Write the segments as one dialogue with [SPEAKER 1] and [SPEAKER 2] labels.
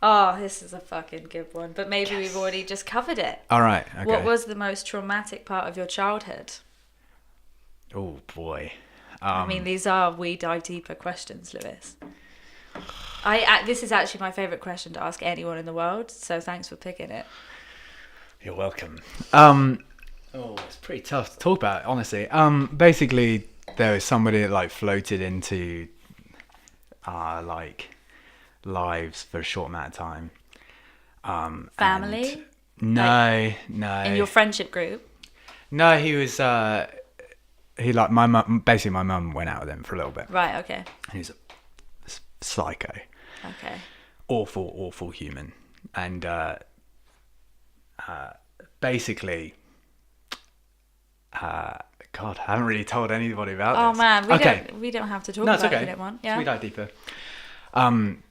[SPEAKER 1] Oh, this is a fucking good one. But maybe we've already just covered it.
[SPEAKER 2] All right. Okay.
[SPEAKER 1] What was the most traumatic part of your childhood?
[SPEAKER 2] Oh boy.
[SPEAKER 1] I mean, these are we dive deeper questions, Lewis. This is actually my favourite question to ask anyone in the world, so thanks for picking it.
[SPEAKER 2] You're welcome. Oh, it's pretty tough to talk about, honestly. Basically, there was somebody that like floated into our like lives for a short amount of time.
[SPEAKER 1] Family?
[SPEAKER 2] No, no.
[SPEAKER 1] In your friendship group?
[SPEAKER 2] No, he was. He like my mum. Basically, my mum went out with him for a little bit.
[SPEAKER 1] Right. Okay.
[SPEAKER 2] And he's a psycho.
[SPEAKER 1] Okay.
[SPEAKER 2] Awful human, and basically, God, I haven't really told anybody about
[SPEAKER 1] Oh
[SPEAKER 2] this.
[SPEAKER 1] man, we don't have to talk
[SPEAKER 2] No,
[SPEAKER 1] about
[SPEAKER 2] it's
[SPEAKER 1] it
[SPEAKER 2] okay.
[SPEAKER 1] if you don't want. Yeah.
[SPEAKER 2] We dive deeper.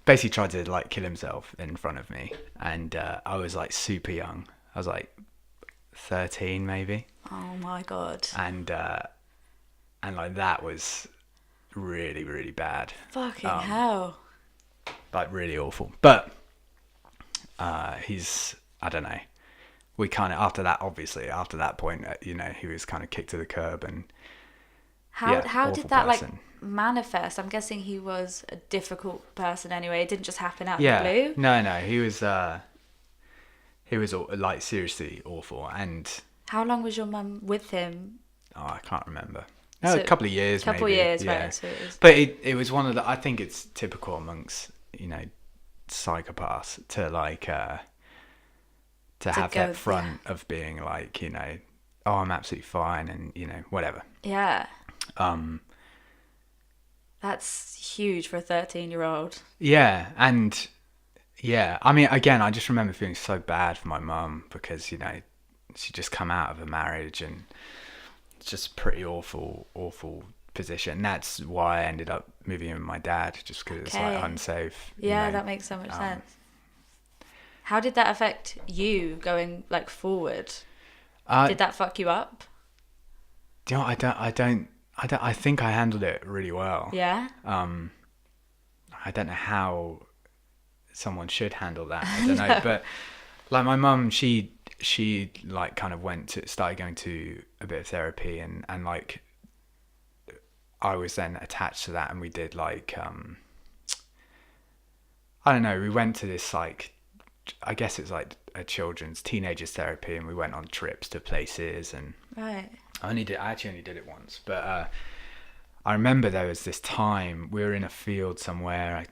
[SPEAKER 2] Basically tried to like kill himself in front of me, and I was like super young. I was like 13 maybe,
[SPEAKER 1] Oh my god.
[SPEAKER 2] and like that was really bad,
[SPEAKER 1] Fucking hell.
[SPEAKER 2] like really awful. But he's, I don't know. We kind of after that point, he was kind of kicked to the curb, and
[SPEAKER 1] How
[SPEAKER 2] awful
[SPEAKER 1] did that
[SPEAKER 2] person.
[SPEAKER 1] like manifest? I'm guessing he was a difficult person anyway. It didn't just happen out
[SPEAKER 2] Yeah,
[SPEAKER 1] of the blue.
[SPEAKER 2] no, he was like seriously awful, and
[SPEAKER 1] How long was your mum with him?
[SPEAKER 2] I can't remember. No,
[SPEAKER 1] So,
[SPEAKER 2] a couple of years,
[SPEAKER 1] couple
[SPEAKER 2] maybe.
[SPEAKER 1] years,
[SPEAKER 2] yeah.
[SPEAKER 1] right? So it was...
[SPEAKER 2] But it was one of the. I think it's typical amongst psychopaths to like to have
[SPEAKER 1] go,
[SPEAKER 2] that front of being like oh, I'm absolutely fine, and whatever.
[SPEAKER 1] Yeah.
[SPEAKER 2] Um,
[SPEAKER 1] That's huge for a 13-year-old.
[SPEAKER 2] yeah, and yeah, I mean, again, I just remember feeling so bad for my mum because she just come out of a marriage, and it's just a pretty awful position. That's why I ended up moving in with my dad, just because it's like unsafe.
[SPEAKER 1] Yeah, that makes so much sense. How did that affect you going like forward? Did that fuck you up?
[SPEAKER 2] Do you know, I think I handled it really well.
[SPEAKER 1] Yeah.
[SPEAKER 2] I don't know how someone should handle that. I don't know, but like my mum, she like kind of started going to a bit of therapy, and like I was then attached to that, and we did like I don't know, we went to this like, I guess it's like a teenagers therapy, and we went on trips to places, and
[SPEAKER 1] Right.
[SPEAKER 2] I actually only did it once, but I remember there was this time we were in a field somewhere.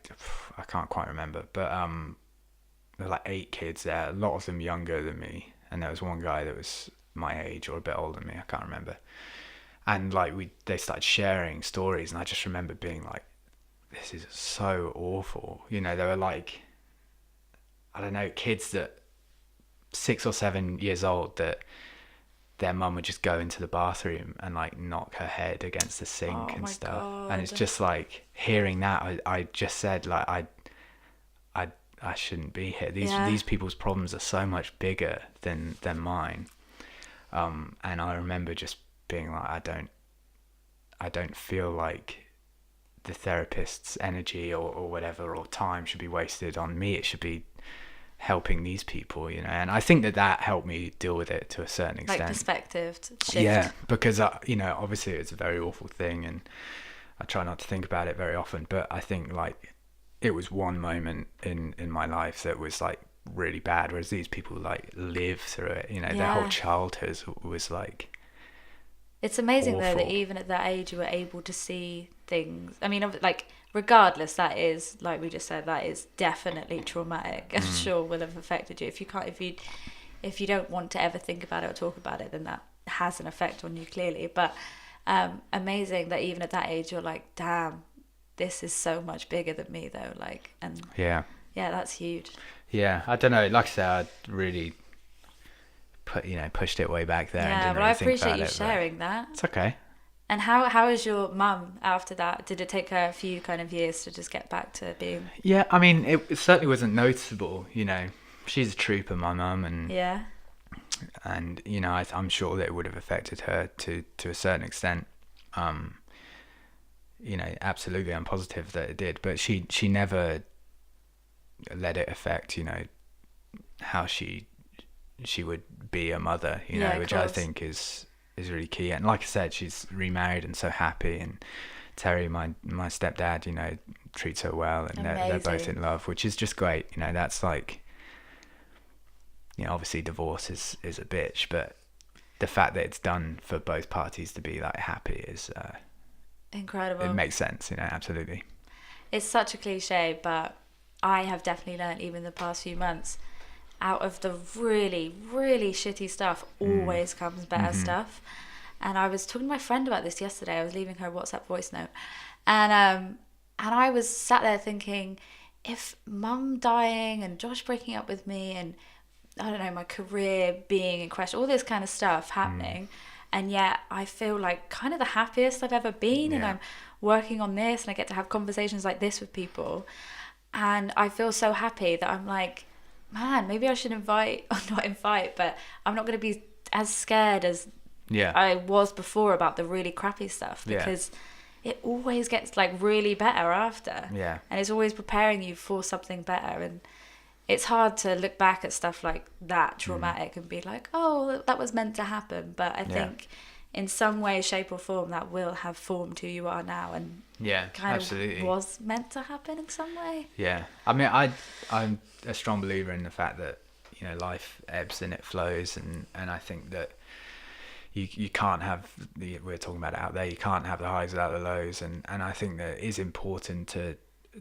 [SPEAKER 2] I can't quite remember, but there were like 8 kids there, a lot of them younger than me, and there was one guy that was my age or a bit older than me. I can't remember. And like they started sharing stories, and I just remember being like, "This is so awful." They were like, I don't know, kids that 6 or 7 years old that their mum would just go into the bathroom and like knock her head against the sink and stuff.
[SPEAKER 1] God.
[SPEAKER 2] And it's just like hearing that, I just said like I shouldn't be here. These people's problems are so much bigger than mine. And I remember just being like, I don't feel like the therapist's energy or whatever or time should be wasted on me. It should be helping these people, and I think that helped me deal with it to a certain extent.
[SPEAKER 1] Like perspective to shift.
[SPEAKER 2] Yeah, because obviously it's a very awful thing, and I try not to think about it very often, but I think like it was one moment in my life that was like really bad, whereas these people like live through it, their whole childhood was like,
[SPEAKER 1] it's amazing
[SPEAKER 2] awful.
[SPEAKER 1] Though that even at that age you were able to see things. I mean, like regardless, that is, like we just said, that is definitely traumatic. I'm sure will have affected you. If you don't want to ever think about it or talk about it, then that has an effect on you clearly. But amazing that even at that age you're like, damn, this is so much bigger than me though. Like, and
[SPEAKER 2] yeah,
[SPEAKER 1] that's huge.
[SPEAKER 2] Yeah, I don't know. Like I said, I really pushed it way back there.
[SPEAKER 1] Yeah,
[SPEAKER 2] and didn't
[SPEAKER 1] but
[SPEAKER 2] really
[SPEAKER 1] I
[SPEAKER 2] think
[SPEAKER 1] appreciate
[SPEAKER 2] about
[SPEAKER 1] you
[SPEAKER 2] it,
[SPEAKER 1] sharing that.
[SPEAKER 2] It's okay.
[SPEAKER 1] And how is your mum after that? Did it take her a few kind of years to just get back to being...
[SPEAKER 2] Yeah, I mean, it certainly wasn't noticeable, She's a trooper, my mum, and
[SPEAKER 1] Yeah.
[SPEAKER 2] And I'm sure that it would have affected her to a certain extent. Absolutely, I'm positive that it did. But she never let it affect, you know, how she would be a mother, you know, which I think is really key. And like I said, she's remarried and so happy, and Terry, my stepdad, you know, treats her well, and they're both in love, which is just great. You know, that's like, you know, obviously divorce is a bitch, but the fact that it's done for both parties to be like happy is
[SPEAKER 1] incredible.
[SPEAKER 2] It makes sense, you know, absolutely.
[SPEAKER 1] It's such a cliche, but I have definitely learned, even the past few months, out of the really, really shitty stuff always comes better stuff. And I was talking to my friend about this yesterday. I was leaving her a WhatsApp voice note, and I was sat there thinking, if Mum dying and Josh breaking up with me and, I don't know, my career being in question, all this kind of stuff happening, and yet I feel like kind of the happiest I've ever been, and I'm working on this, and I get to have conversations like this with people, and I feel so happy that I'm like, man, maybe I should not invite, but I'm not going to be as scared as I was before about the really crappy stuff, because it always gets like really better after.
[SPEAKER 2] Yeah.
[SPEAKER 1] And it's always preparing you for something better. And it's hard to look back at stuff like that traumatic and be like, oh, that was meant to happen. But I think in some way, shape or form, that will have formed who you are now, and kind of was meant to happen in some way.
[SPEAKER 2] Yeah. I mean, I'm a strong believer in the fact that, you know, life ebbs and it flows, and I think that you can't have we're talking about it out there, you can't have the highs without the lows, and I think that it is important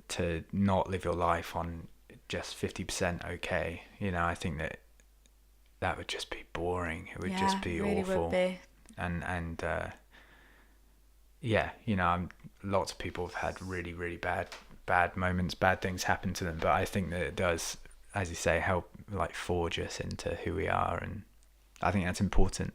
[SPEAKER 2] to not live your life on just 50% okay. You know, I think that would just be boring. It would just be
[SPEAKER 1] really
[SPEAKER 2] awful.
[SPEAKER 1] Would be.
[SPEAKER 2] And you know, lots of people have had really, really bad moments, bad things happen to them, but I think that it does, as you say, help like forge us into who we are, and I think that's important.